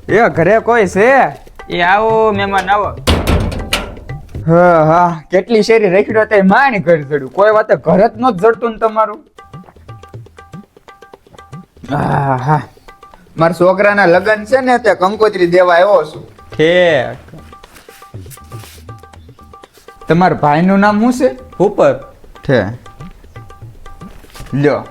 એ ઘરે કોઈ છે? એ આવો મહેમાન આવો. હા હા, કેટલી શેરી રાખી તે માણી ઘર જડ્યું, કોઈ વાતે ઘર જ નો જડતું ને તમારું. હા હા, મારા છોકરાના લગ્ન છે ને તે કંકોત્રી દેવા આવ્યો છું. ઠેક. તમારા ભાઈનું નામ શું છે? ઉપર. છે લ્યો.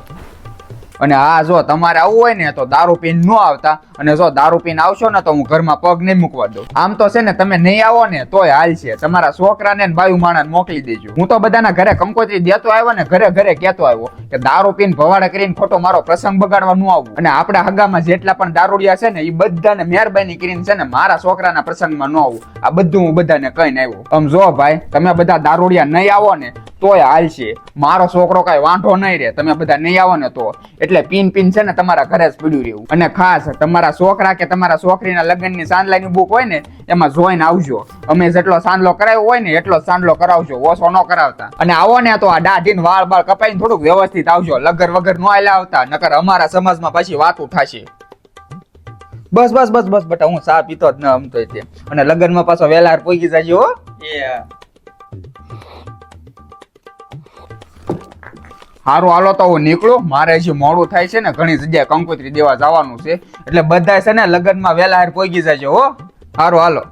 અને આ જો તમારે આવવું હોય ને તો દારૂ પીને ન આવતા, અને જો દારૂ પીને આવશો ને તો હું ઘરમાં પગ નહીં મૂકવા દઉં. આમ તો છે ને તમે નહીં આવો ને તોય હાલ છે, તમારા છોકરાને બાયુ માણસ મોકલી દેજો. હું તો બધાના ઘરે કંકોત્રી દેતો આવ્યો ને ઘરે ઘરે કહેતો આવ્યો કે દારૂ પીને ભવાડા કરીને ખોટો મારો પ્રસંગ બગાડવા ન આવવું. અને આપણા હગામાં જેટલા પણ દારૂડિયા છે ને એ બધાને મહેરબાની કરીને છે ને મારા છોકરાના પ્રસંગમાં ન આવવું. આ બધું હું બધાને કહીને આવ્યો. આમ જો ભાઈ, તમે બધા દારૂડિયા નહીં આવો ને તોય હાલ છે, મારો છોકરો કઈ વાંધો નહીં રે. તમે બધા નહીં આવો ને તો એટલે પીન પીન છે ને તમારા ઘરે જ પીડ્યું રહેવું. અને ખાસ તમારા છોકરા કે તમારા છોકરીના લગ્નની સાંદલાની બુક હોય ને એમાં જોઈને આવજો. અમે જેટલો સાંદલો કરાવ્યો હોય ને એટલો સાંદલો કરાવજો, ઓછો ન કરાવતા. અને આવો ને તો આ દાઢીને વાળ બાળ કપાઈને થોડુંક વ્યવસ્થિત આવજો, લગર વગર ન આયલા આવતા, નકર અમારા સમાજમાં પાછી વાતું થશે. બસ બસ બસ બસ બેટા, હું ચા પીતો જ ન અમતો તે. અને લગ્નમાં પાછો વેલાર પોગી જાજો હો. હારું હાલો તો હું નીકળું, મારે હજી મોડું થાય છે ને, ઘણી જગ્યાએ કંકોત્રી દેવા જવાનું છે, એટલે બધા છે ને લગ્નમાં વેલા હાર પોગી જાજો હો. હારું હાલો.